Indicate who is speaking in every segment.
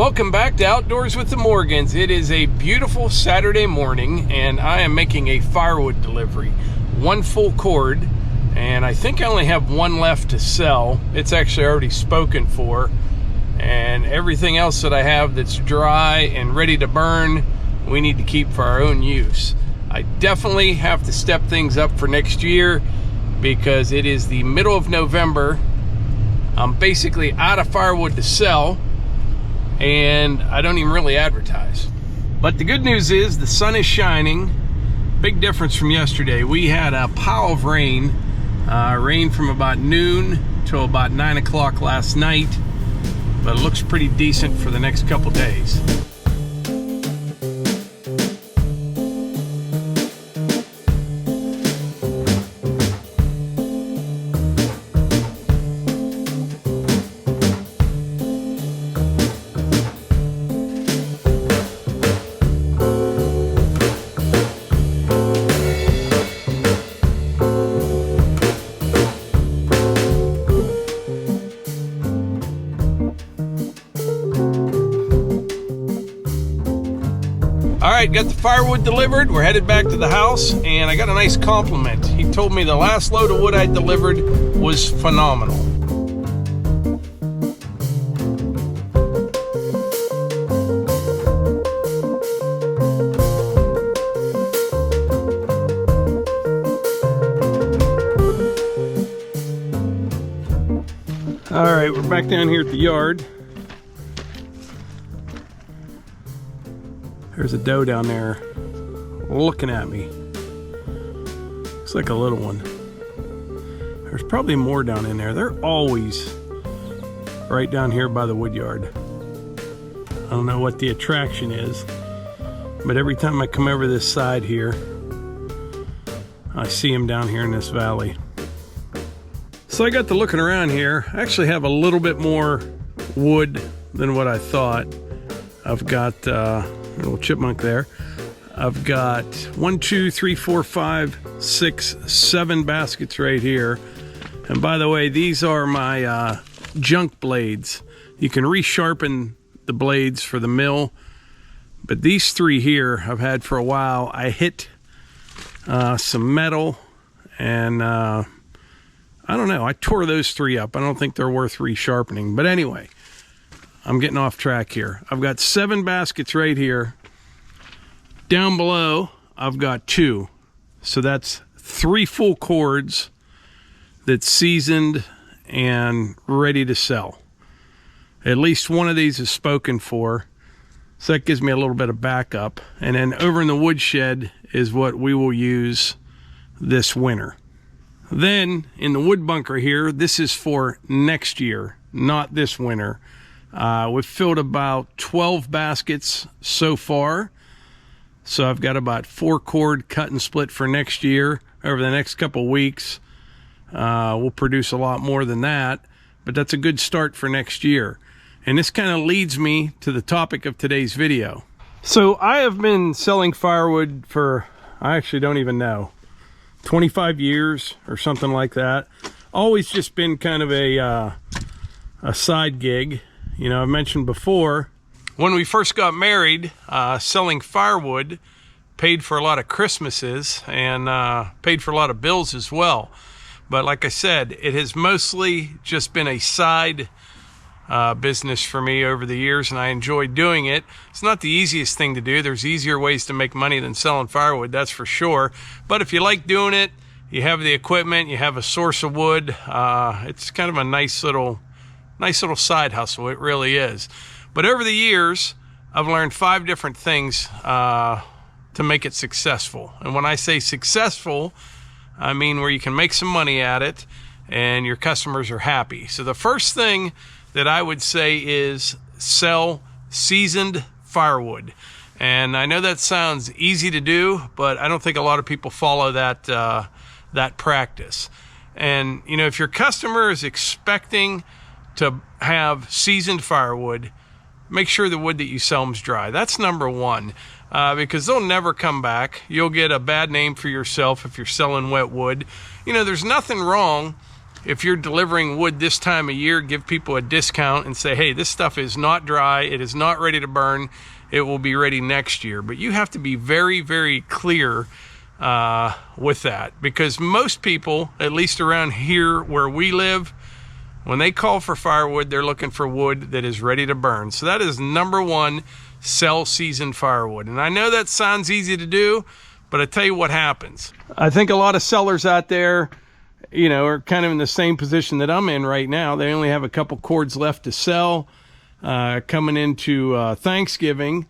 Speaker 1: Welcome back to Outdoors with the Morgans. It is a beautiful Saturday morning and I am making a firewood delivery. One full cord, and I think I only have one left to sell. It's actually already spoken for, and everything else that I have that's dry and ready to burn, we need to keep for our own use. I definitely have to step things up for next year because it is the middle of November. I'm basically out of firewood to sell, and I don't even really advertise. But the good news is the sun is shining. Big difference from yesterday. We had a pile of rain, rain from about noon till about 9 o'clock last night, but it looks pretty decent for the next couple days. All right, got the firewood delivered. We're headed back to the house, and I got a nice compliment. He told me the last load of wood I delivered was phenomenal. All right, we're back down here at the yard. There's a doe down there looking at me. Looks like a little one. There's probably more down in there. They're always right down here by the wood yard. I don't know what the attraction is, but every time I come over this side here, I see them down here in this valley. So I got to looking around here. I actually have a little bit more wood than what I thought. I've got a little chipmunk there. I've got 1, 2, 3, 4, 5, 6, 7 baskets right here. And by the way, these are my junk blades. You can resharpen the blades for the mill, but these 3 here I've had for a while. I hit some metal, and I don't know, I tore those 3 up. I don't think they're worth resharpening, but anyway, I'm getting off track here. I've got 7 baskets right here. Down below, I've got 2. So that's 3 full cords that's seasoned and ready to sell. At least one of these is spoken for. So that gives me a little bit of backup. And then over in the woodshed is what we will use this winter. Then in the wood bunker here, this is for next year, not this winter. We've filled about 12 baskets so far. So I've got about 4 cord cut and split for next year. Over the next couple weeks, we'll produce a lot more than that, but that's a good start for next year. And this kind of leads me to the topic of today's video. So I have been selling firewood for, I actually don't even know, 25 years or something like that. Always just been kind of a side gig. You know, I mentioned before, when we first got married, selling firewood paid for a lot of Christmases and paid for a lot of bills as well. But like I said, it has mostly just been a side business for me over the years, and I enjoy doing it. It's not the easiest thing to do. There's easier ways to make money than selling firewood, that's for sure. But if you like doing it, you have the equipment, you have a source of wood, it's kind of a nice little side hustle. It really is. But over the years, I've learned 5 different things to make it successful. And when I say successful, I mean where you can make some money at it and your customers are happy. So the first thing that I would say is sell seasoned firewood. And I know that sounds easy to do, but I don't think a lot of people follow that practice. And you know, if your customer is expecting to have seasoned firewood, make sure the wood that you sell them is dry. That's number one, because they'll never come back. You'll get a bad name for yourself if you're selling wet wood. You know, there's nothing wrong if you're delivering wood this time of year, give people a discount and say, hey, this stuff is not dry, it is not ready to burn, it will be ready next year. But you have to be very, very clear with that, because most people, at least around here where we live, when they call for firewood, they're looking for wood that is ready to burn. So that is number one, sell seasoned firewood. And I know that sounds easy to do, but I tell you what happens. I think a lot of sellers out there, you know, are kind of in the same position that I'm in right now. They only have a couple cords left to sell coming into Thanksgiving,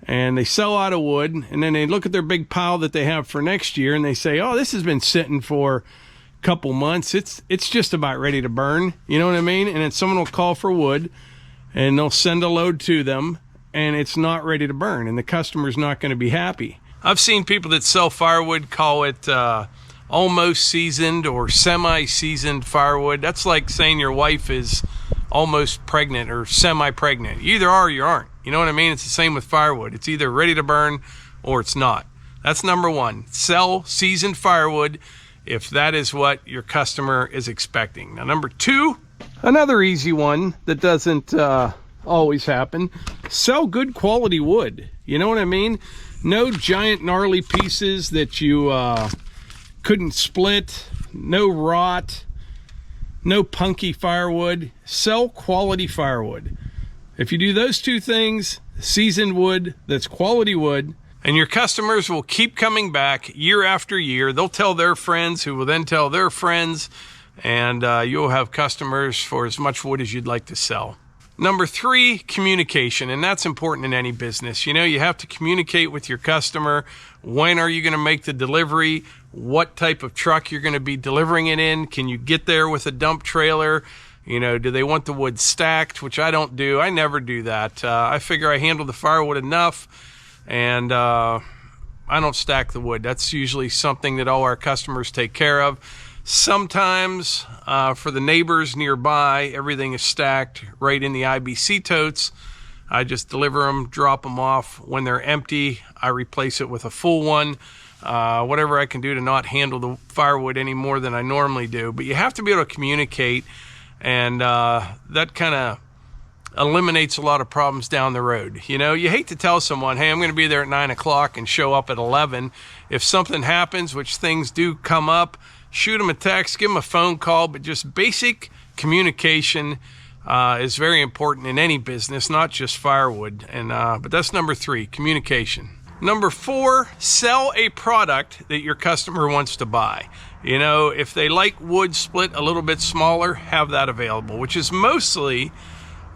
Speaker 1: and they sell out of wood, and then they look at their big pile that they have for next year, and they say, oh, this has been sitting for a couple months. It's just about ready to burn. You know what I mean? And then someone will call for wood, and they'll send a load to them, and it's not ready to burn, and the customer's not going to be happy. I've seen people that sell firewood call it almost seasoned or semi-seasoned firewood. That's like saying your wife is almost pregnant or semi-pregnant. You either are or you aren't. You know what I mean? It's the same with firewood. It's either ready to burn or it's not. That's number one. Sell seasoned firewood if that is what your customer is expecting. Now, number two, another easy one that doesn't always happen, sell good quality wood. You know what I mean? No giant gnarly pieces that you couldn't split, no rot, no punky firewood. Sell quality firewood. If you do those two things, seasoned wood that's quality wood, and your customers will keep coming back year after year. They'll tell their friends, who will then tell their friends, and you'll have customers for as much wood as you'd like to sell. Number three, communication, and that's important in any business. You know, you have to communicate with your customer. When are you going to make the delivery? What type of truck you're going to be delivering it in? Can you get there with a dump trailer? You know, do they want the wood stacked, which I don't do. I never do that. I figure I handle the firewood enough, and I don't stack the wood. That's usually something that all our customers take care of. Sometimes for the neighbors nearby, everything is stacked right in the IBC totes. I just deliver them, drop them off. When they're empty, I replace it with a full one. Whatever I can do to not handle the firewood any more than I normally do. But you have to be able to communicate, and that kind of eliminates a lot of problems down the road. You know, you hate to tell someone, hey, I'm going to be there at 9 o'clock and show up at 11. If something happens, which things do come up, shoot them a text, give them a phone call, but just basic communication is very important in any business, not just firewood. And but that's number three, communication. Number four, sell a product that your customer wants to buy. You know, if they like wood split a little bit smaller, have that available, which is mostly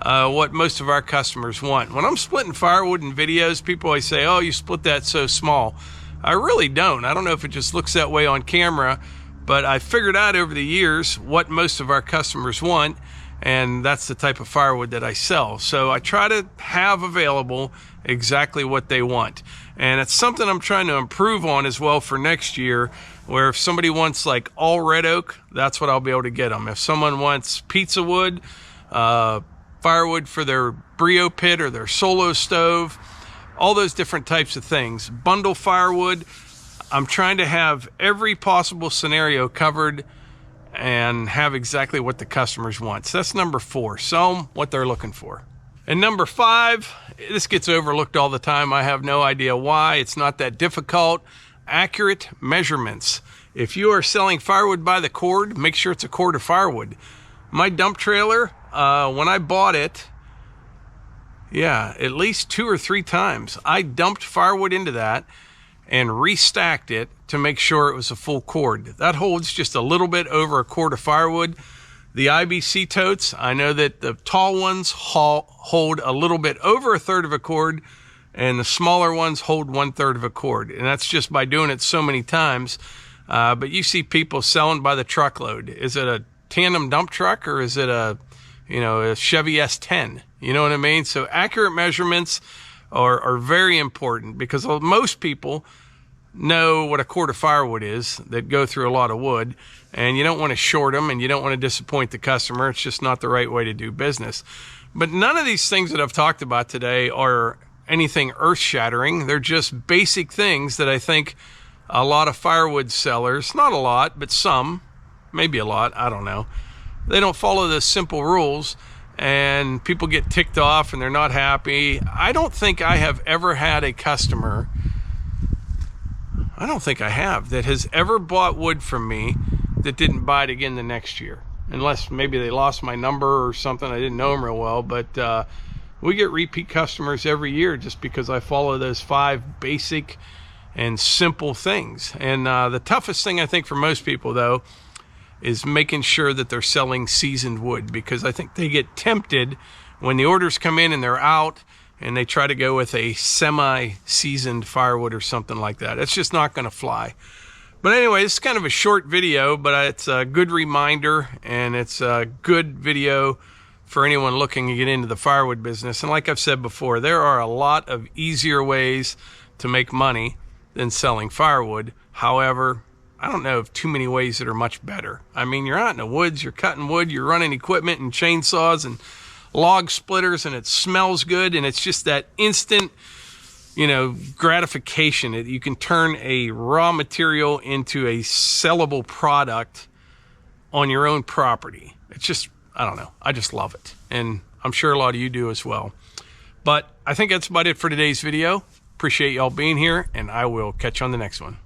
Speaker 1: what most of our customers want. When I'm splitting firewood in videos, people always say, oh, you split that so small. I really don't. I don't know if it just looks that way on camera, but I figured out over the years what most of our customers want, and that's the type of firewood that I sell. So I try to have available exactly what they want. And it's something I'm trying to improve on as well for next year, where if somebody wants like all red oak, that's what I'll be able to get them. If someone wants pizza wood, firewood for their Brio pit or their solo stove, all those different types of things. Bundle firewood. I'm trying to have every possible scenario covered and have exactly what the customers want. So that's number four, sell them what they're looking for. And number five, this gets overlooked all the time. I have no idea why. It's not that difficult. Accurate measurements. If you are selling firewood by the cord, make sure it's a cord of firewood. My dump trailer, when I bought it, at least 2 or 3 times, I dumped firewood into that and restacked it to make sure it was a full cord. That holds just a little bit over a cord of firewood. The IBC totes, I know that the tall ones hold a little bit over a third of a cord, and the smaller ones hold 1/3 of a cord. And that's just by doing it so many times. But you see people selling by the truckload. Is it a tandem dump truck, or is it a Chevy S10? You know what I mean? So accurate measurements are very important, because most people know what a cord of firewood is that go through a lot of wood, and you don't want to short them, and you don't want to disappoint the customer. It's just not the right way to do business. But none of these things that I've talked about today are anything earth-shattering. They're just basic things that I think a lot of firewood sellers, not a lot, but some, maybe a lot, I don't know. They don't follow the simple rules, and people get ticked off and they're not happy. I don't think I have ever had a customer, I don't think I have, that has ever bought wood from me that didn't buy it again the next year. Unless maybe they lost my number or something, I didn't know them real well. But we get repeat customers every year just because I follow those 5 basic and simple things. And the toughest thing I think for most people, though, is making sure that they're selling seasoned wood, because I think they get tempted when the orders come in and they're out and they try to go with a semi-seasoned firewood or something like that. It's just not going to fly. But anyway, this is kind of a short video, but it's a good reminder, and it's a good video for anyone looking to get into the firewood business. And like I've said before, there are a lot of easier ways to make money than selling firewood. However, I don't know of too many ways that are much better. I mean, you're out in the woods, you're cutting wood, you're running equipment and chainsaws and log splitters, and it smells good, and it's just that instant, you know, gratification. You can turn a raw material into a sellable product on your own property. It's just, I don't know, I just love it, and I'm sure a lot of you do as well. But I think that's about it for today's video. Appreciate y'all being here, and I will catch you on the next one.